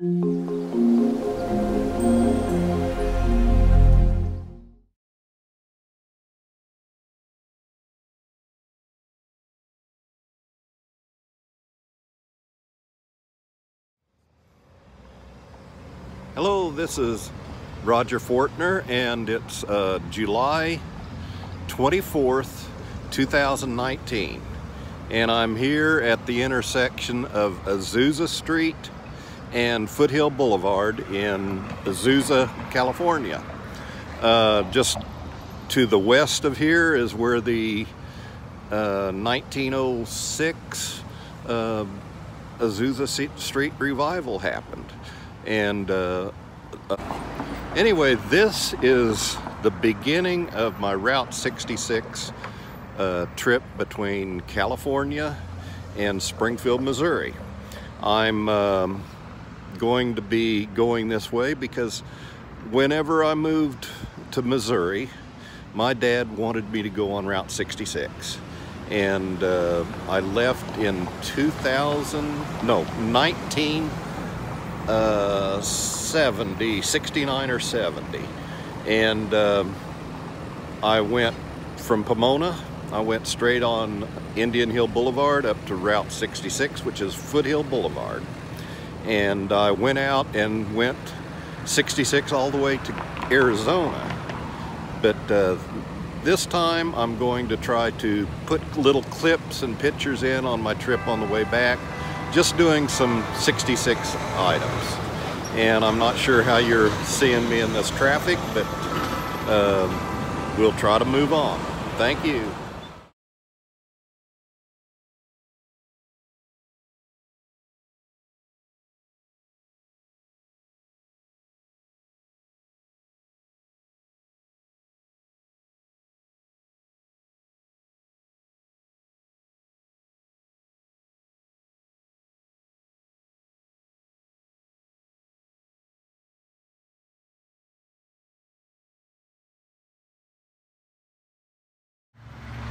Hello, this is Roger Fortner, and it's July 24th, 2019. And I'm here at the intersection of Azusa Street and Foothill Boulevard in Azusa, California. Just to the west of here is where the 1906 Azusa Street revival happened. And anyway, this is the beginning of my Route 66 trip between California and Springfield, Missouri. I'm going to be going this way because whenever I moved to Missouri, my dad wanted me to go on Route 66. And I left in 69 or 70, and I went from Pomona. I went straight on Indian Hill Boulevard up to Route 66, which is Foothill Boulevard, and I went out and went 66 all the way to Arizona. But this time I'm going to try to put little clips and pictures in on my trip on the way back, just doing some 66 items. And I'm not sure how you're seeing me in this traffic, but we'll try to move on. Thank you.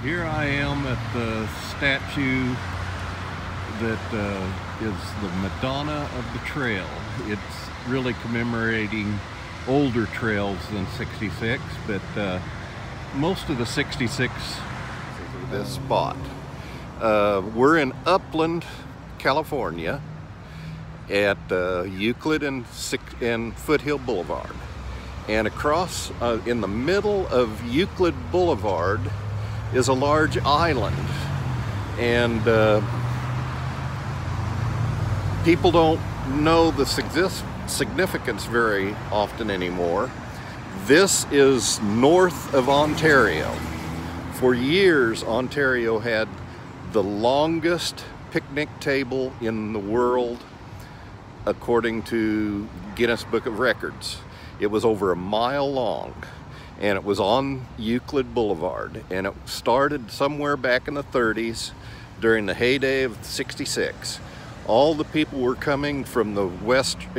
Here I am at the statue that is the Madonna of the Trail. It's really commemorating older trails than 66, but most of the 66 this spot. We're in Upland, California at Euclid and Foothill Boulevard. And across in the middle of Euclid Boulevard is a large island, and people don't know the significance very often anymore. This is north of Ontario. For years, Ontario had the longest picnic table in the world according to Guinness Book of Records. It was over a mile long, and it was on Euclid Boulevard, and it started somewhere back in the 30s during the heyday of 66. All the people were coming from the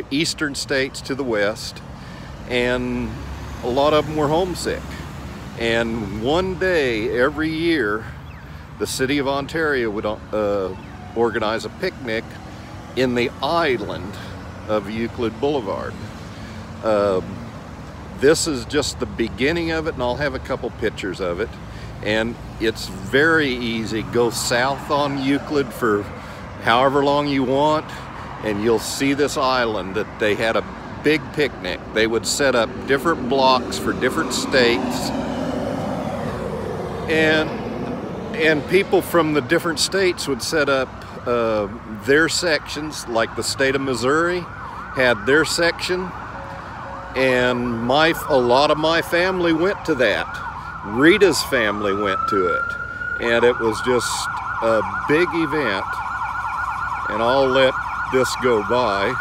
eastern states to the west, and a lot of them were homesick. And one day every year, the city of Ontario would organize a picnic in the island of Euclid Boulevard. This is just the beginning of it, and I'll have a couple pictures of it. And it's very easy. Go south on Euclid for however long you want, and you'll see this island that they had a big picnic. They would set up different blocks for different states, and people from the different states would set up their sections. Like the state of Missouri had their section, and a lot of my family went to that. Rita's family went to it, and it was just a big event. And I'll let this go by.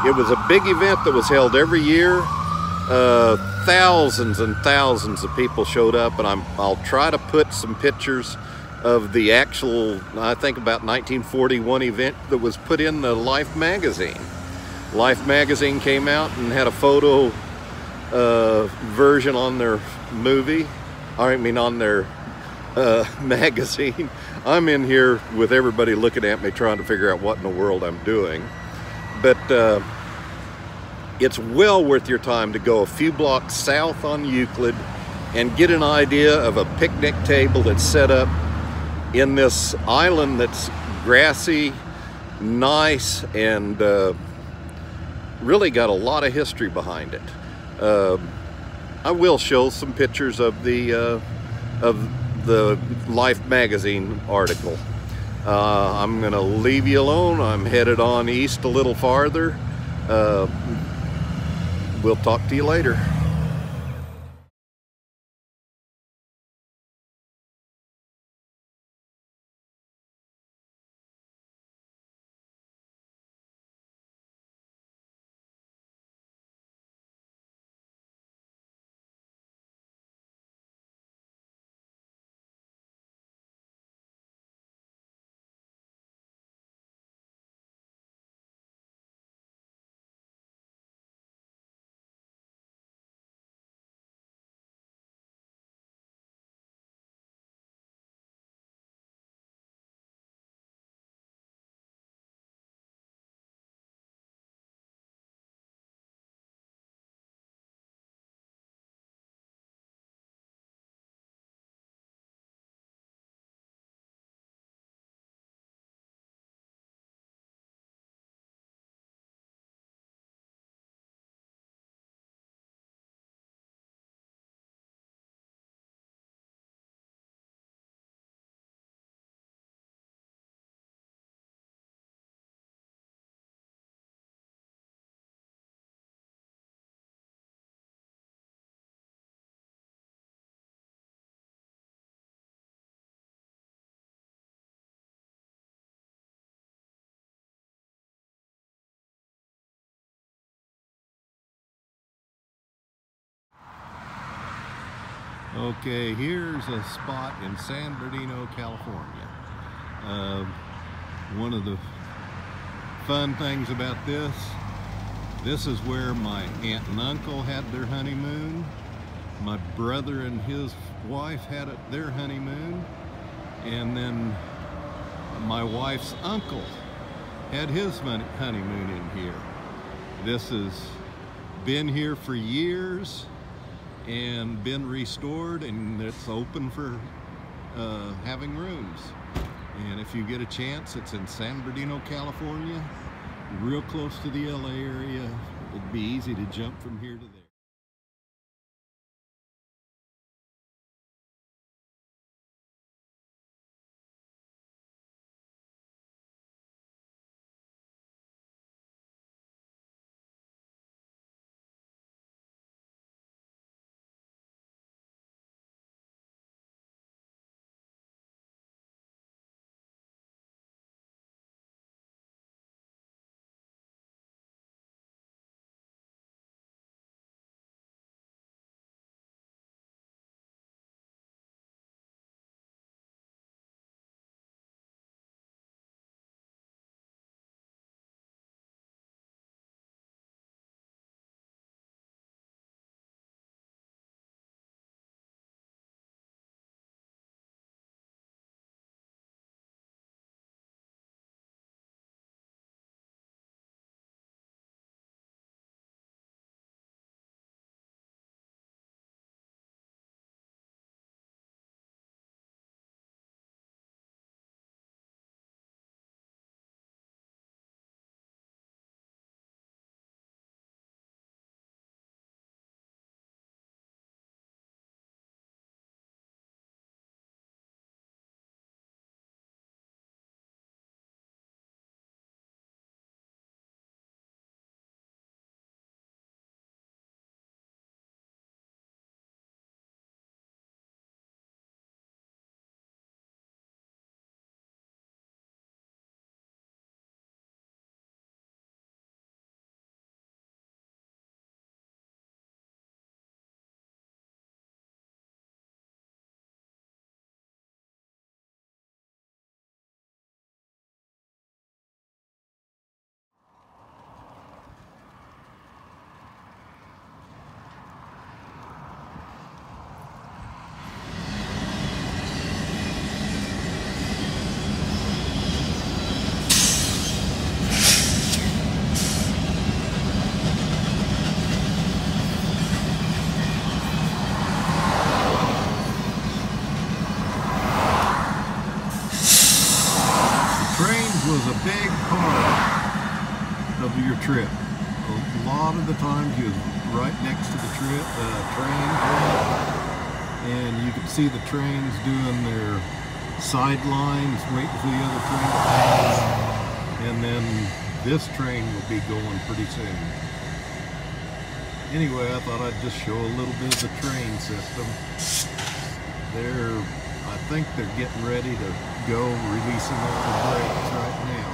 It was a big event that was held every year. Thousands and thousands of people showed up, and I'll try to put some pictures of the actual, I think about 1941 event that was put in the Life magazine. Life magazine came out and had a photo version on their movie, on their magazine. I'm in here with everybody looking at me trying to figure out what in the world I'm doing. But it's well worth your time to go a few blocks south on Euclid and get an idea of a picnic table that's set up in this island that's grassy, nice, and really got a lot of history behind it. I will show some pictures of the Life magazine article. I'm gonna leave you alone. I'm headed on east a little farther. We'll talk to you later. Okay, here's a spot in San Bernardino, California. One of the fun things about this is where my aunt and uncle had their honeymoon. My brother and his wife had their honeymoon. And then my wife's uncle had his honeymoon in here. This has been here for years and been restored, and it's open for having rooms. And if you get a chance, it's in San Bernardino, California, real close to the LA area. It'd be easy to jump from here to there. is a big part of your trip. A lot of the times you're right next to the train track, and you can see the trains doing their sidelines, waiting for the other train to pass, and then this train will be going pretty soon. Anyway, I thought I'd just show a little bit of the train system. I think they're getting ready to go, releasing all the brakes right now.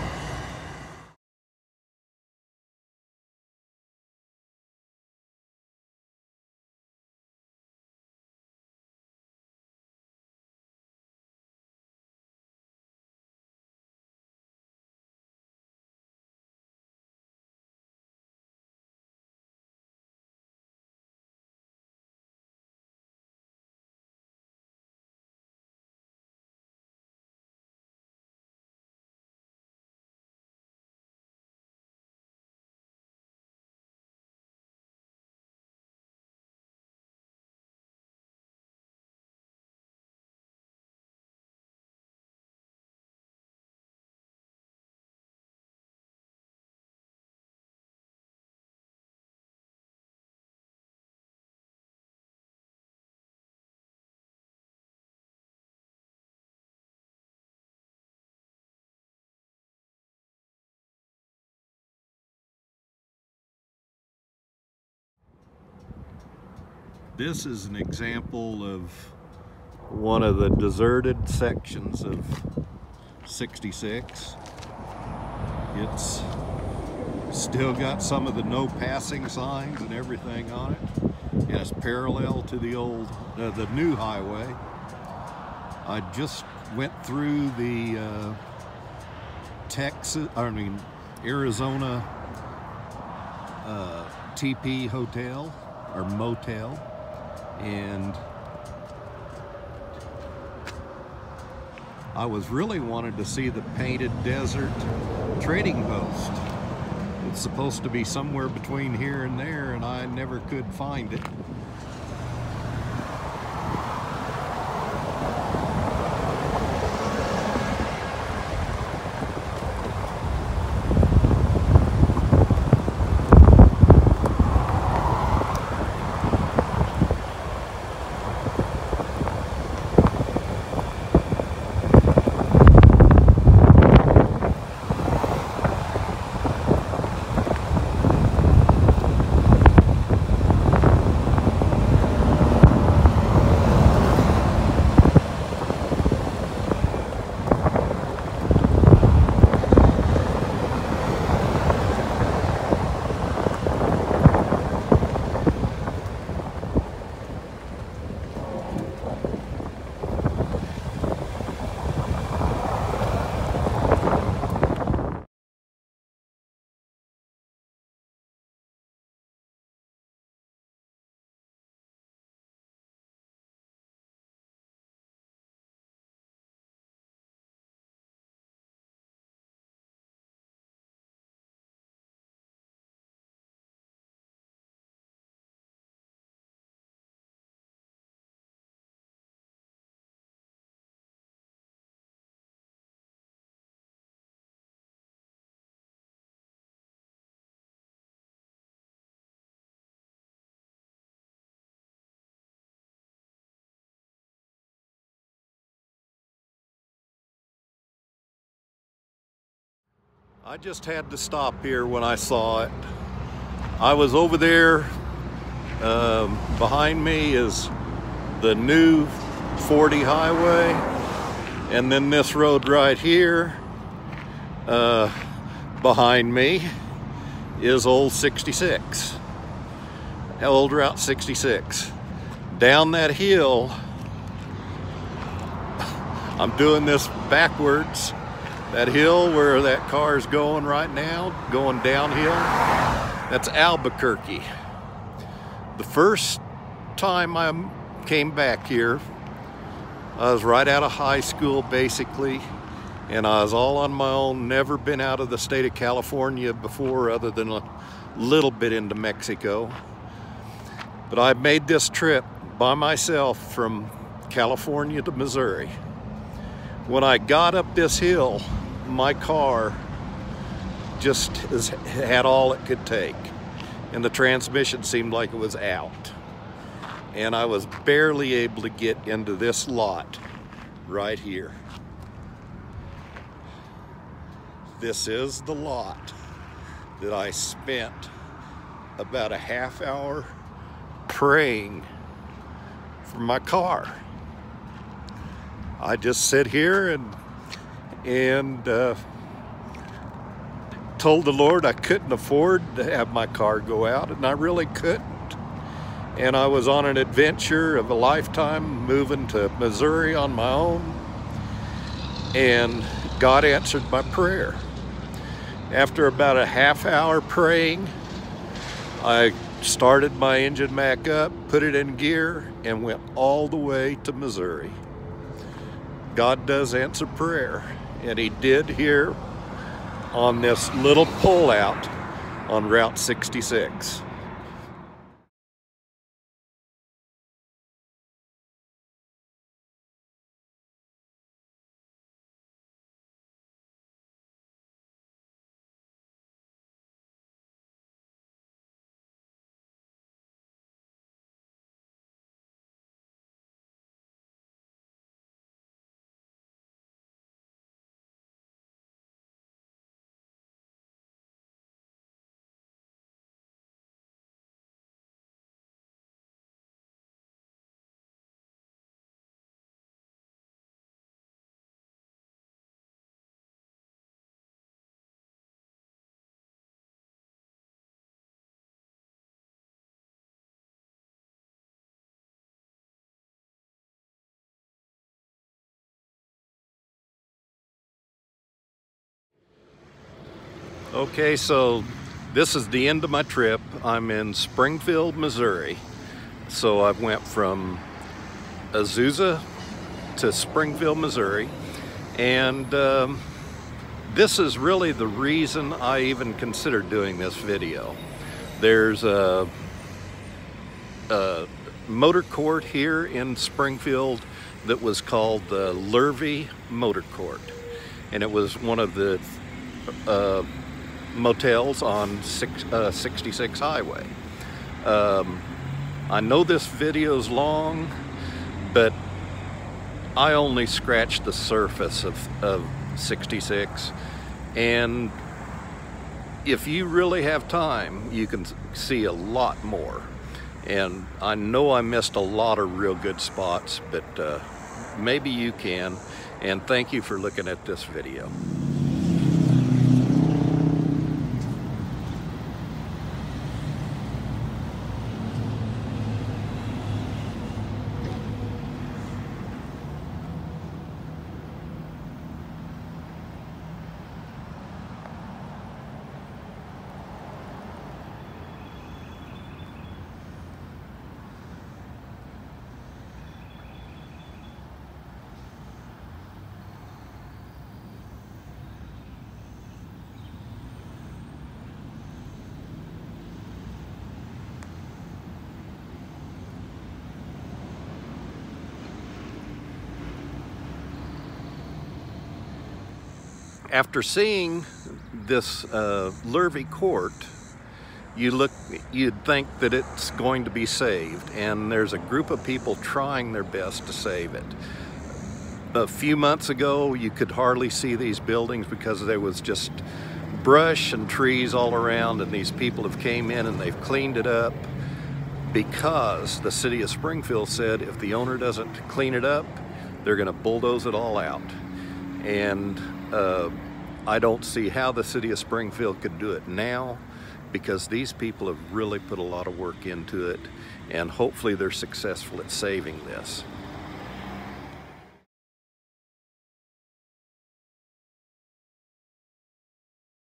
This is an example of one of the deserted sections of 66. It's still got some of the no passing signs and everything on it. And it's parallel to the the new highway. I just went through the Arizona TP hotel or motel, and I was really wanted to see the Painted Desert trading post. It's supposed to be somewhere between here and there, and I never could find it. I just had to stop here when I saw it. I was over there, behind me is the new 40 highway, and then this road right here behind me is old 66, old Route 66. Down that hill, I'm doing this backwards. That hill where that car is going right now, going downhill, that's Albuquerque. The first time I came back here, I was right out of high school basically, and I was all on my own, never been out of the state of California before other than a little bit into Mexico. But I made this trip by myself from California to Missouri. When I got up this hill, my car just had all it could take, and the transmission seemed like it was out. And I was barely able to get into this lot right here. This is the lot that I spent about a half hour praying for my car. I just sit here and told the Lord I couldn't afford to have my car go out, and I really couldn't. And I was on an adventure of a lifetime, moving to Missouri on my own, and God answered my prayer. After about a half hour praying, I started my engine back up, put it in gear, and went all the way to Missouri. God does answer prayer, and He did here on this little pullout on Route 66. Okay, so this is the end of my trip. I'm in Springfield, Missouri. So I went from Azusa to Springfield, Missouri, and this is really the reason I even considered doing this video. There's a motor court here in Springfield that was called the Lurvy Motor Court, and it was one of the motels on 66 highway. I know this video's long, but I only scratched the surface of 66, and if you really have time, you can see a lot more. And I know I missed a lot of real good spots, but maybe you can. And thank you for looking at this video. After seeing this Lurvy court, you'd think that it's going to be saved, and there's a group of people trying their best to save it. A few months ago, you could hardly see these buildings because there was just brush and trees all around, and these people have came in and they've cleaned it up because the city of Springfield said if the owner doesn't clean it up, they're going to bulldoze it all out. And I don't see how the city of Springfield could do it now, because these people have really put a lot of work into it, and hopefully they're successful at saving this.